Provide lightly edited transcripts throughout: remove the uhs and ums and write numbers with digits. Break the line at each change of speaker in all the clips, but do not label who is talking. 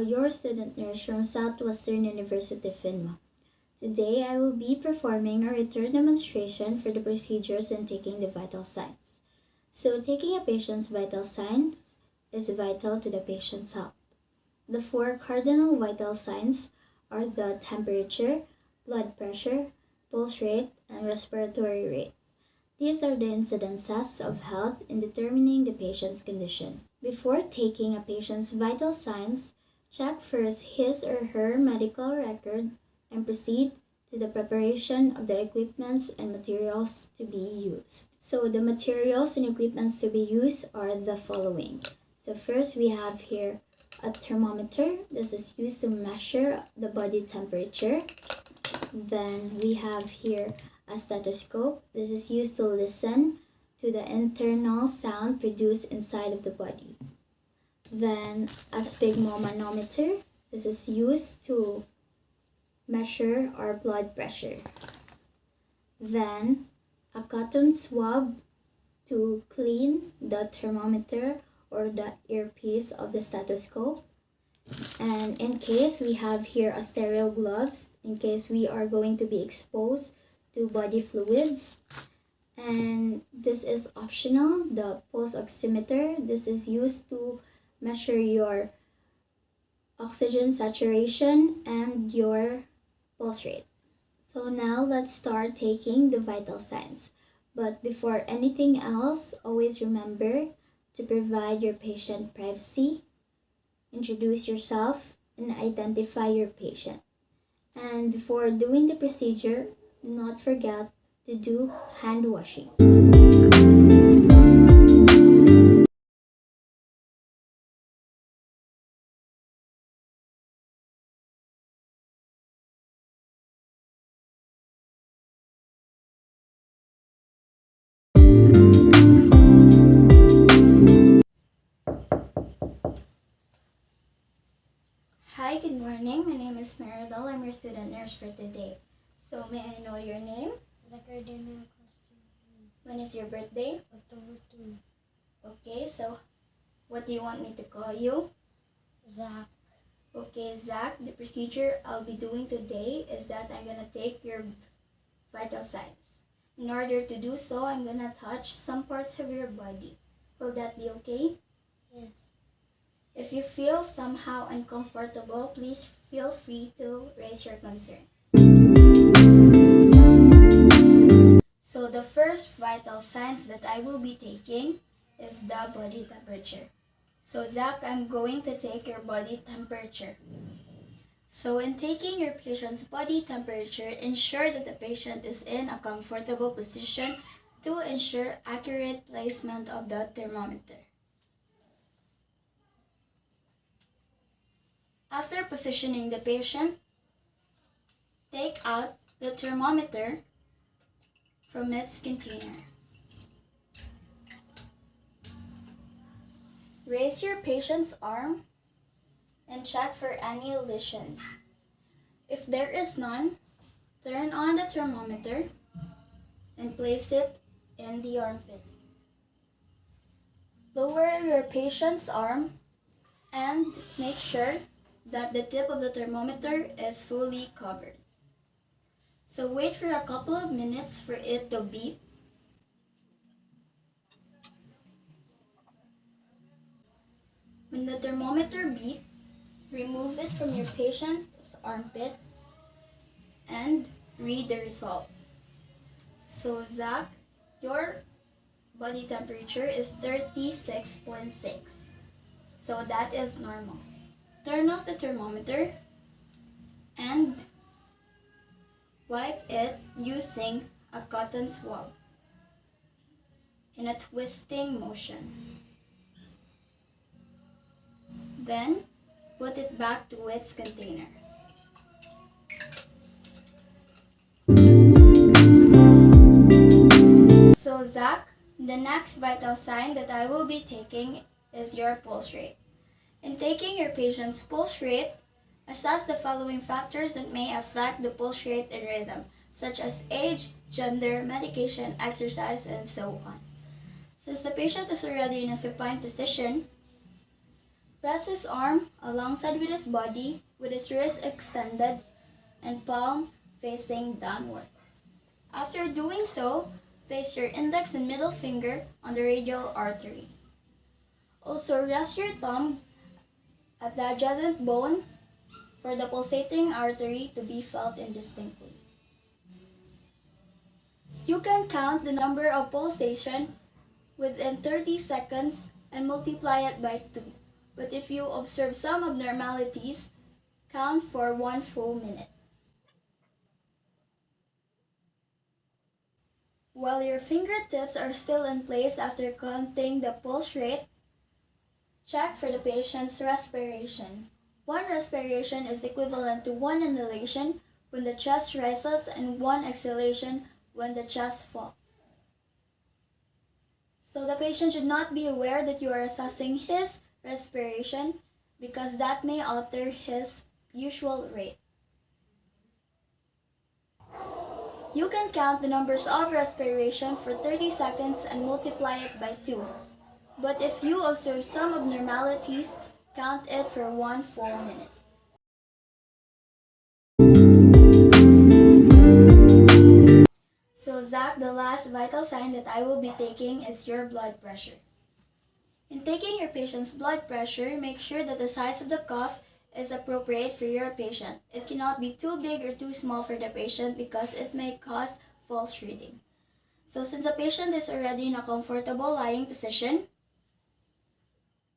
your student nurse from Southwestern University FINMA. Today, I will be performing a return demonstration for the procedures and taking the vital signs. So, taking a patient's vital signs is vital to the patient's health. The four cardinal vital signs are the temperature, blood pressure, pulse rate, and respiratory rate. These are the incidences of health in determining the patient's condition. Before taking a patient's vital signs, check first his or her medical record and proceed to the preparation of the equipments and materials to be used. So the materials and equipments to be used are the following. So first we have here a thermometer. This is used to measure the body temperature. Then we have here a stethoscope. This is used to listen to the internal sound produced inside of the body. Then a sphygmomanometer. This is used to measure our blood pressure. Then a cotton swab to clean the thermometer or the earpiece of the stethoscope. And in case we have here a sterile gloves in case we are going to be exposed to body fluids. And this is optional, the pulse oximeter. This is used to measure your oxygen saturation and your pulse rate. So now let's start taking the vital signs. But before anything else, always remember to provide your patient privacy, introduce yourself, and identify your patient. And before doing the procedure, do not forget to do hand washing. Hi, good morning. My name is Meridal. I'm your student nurse for today. So may I know your name?
Zacardina.
When is your birthday?
October 2.
Okay, so what do you want me to call you?
Zach.
Okay, Zach, the procedure I'll be doing today is that I'm gonna take your vital signs. In order to do so, I'm gonna touch some parts of your body. Will that be okay?
Yes.
If you feel somehow uncomfortable, please feel free to raise your concern. So the first vital signs that I will be taking is the body temperature. So Zach, I'm going to take your body temperature. So in taking your patient's body temperature, ensure that the patient is in a comfortable position to ensure accurate placement of the thermometer. After positioning the patient, take out the thermometer from its container. Raise your patient's arm and check for any lesions. If there is none, turn on the thermometer and place it in the armpit. Lower your patient's arm and make sure that the tip of the thermometer is fully covered. So wait for a couple of minutes for it to beep. When the thermometer beeps, remove it from your patient's armpit and read the result. So Zach, your body temperature is 36.6. So that is normal. Turn off the thermometer and wipe it using a cotton swab in a twisting motion. Then put it back to its container. So Zach, the next vital sign that I will be taking is your pulse rate. In taking your patient's pulse rate, assess the following factors that may affect the pulse rate and rhythm, such as age, gender, medication, exercise, and so on. Since the patient is already in a supine position, Press his arm alongside with his body with his wrist extended and palm facing downward. After doing so, place your index and middle finger on the radial artery. Also, rest your thumb at the adjacent bone for the pulsating artery to be felt indistinctly. You can count the number of pulsation within 30 seconds and multiply it by 2. But if you observe some abnormalities, count for 1 full minute. While your fingertips are still in place after counting the pulse rate, check for the patient's respiration. 1 respiration is equivalent to 1 inhalation when the chest rises and 1 exhalation when the chest falls. So the patient should not be aware that you are assessing his respiration because that may alter his usual rate. You can count the numbers of respiration for 30 seconds and multiply it by 2. But if you observe some abnormalities, count it for 1 full minute. So Zach, the last vital sign that I will be taking is your blood pressure. In taking your patient's blood pressure, make sure that the size of the cuff is appropriate for your patient. It cannot be too big or too small for the patient because it may cause false reading. So since the patient is already in a comfortable lying position,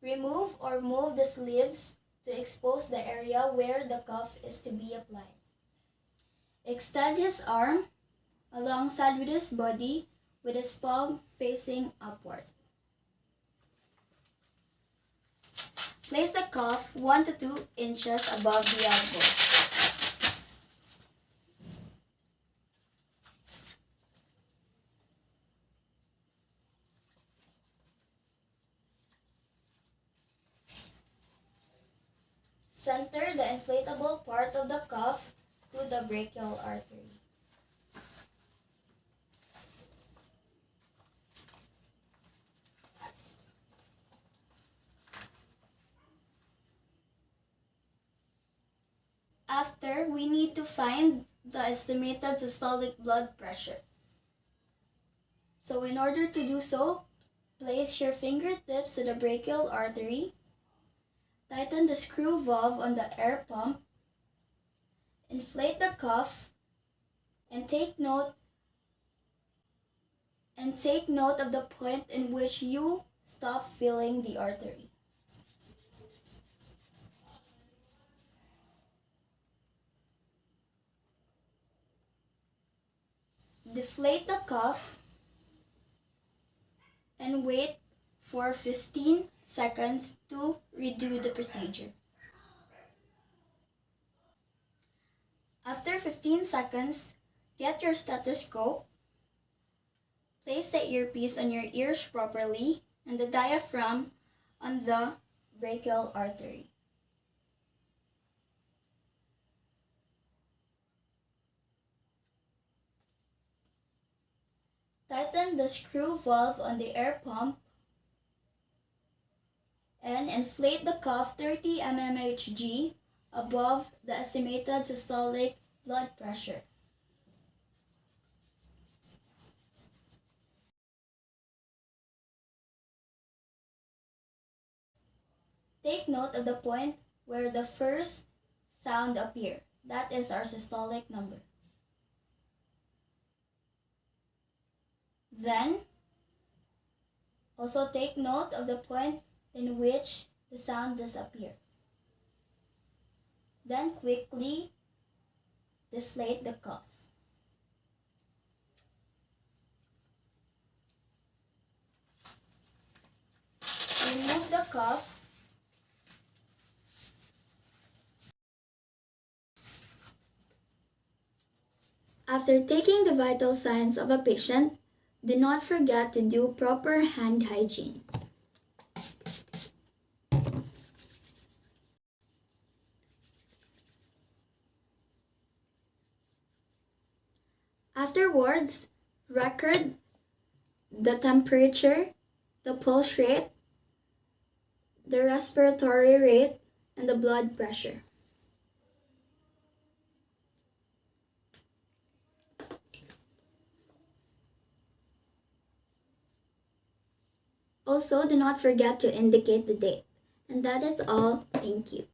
remove or move the sleeves to expose the area where the cuff is to be applied. Extend his arm alongside with his body with his palm facing upward. Place the cuff 1 to 2 inches above the elbow. Center the inflatable part of the cuff to the brachial artery. After, we need to find the estimated systolic blood pressure. So in order to do so, place your fingertips to the brachial artery, tighten the screw valve on the air pump, inflate the cuff, and take note of the point in which you stop filling the artery. Deflate the cuff and wait for 15 seconds to redo the procedure. After 15 seconds, get your stethoscope, place the earpiece on your ears properly and the diaphragm on the brachial artery. Tighten the screw valve on the air pump and inflate the cuff 30 mmHg above the estimated systolic blood pressure. Take note of the point where the first sound appears. That is our systolic number. Then, also take note of the point in which the sound disappears. Then quickly deflate the cuff. Remove the cuff. After taking the vital signs of a patient, do not forget to do proper hand hygiene. Afterwards, record the temperature, the pulse rate, the respiratory rate, and the blood pressure. Also, do not forget to indicate the date. And that is all. Thank you.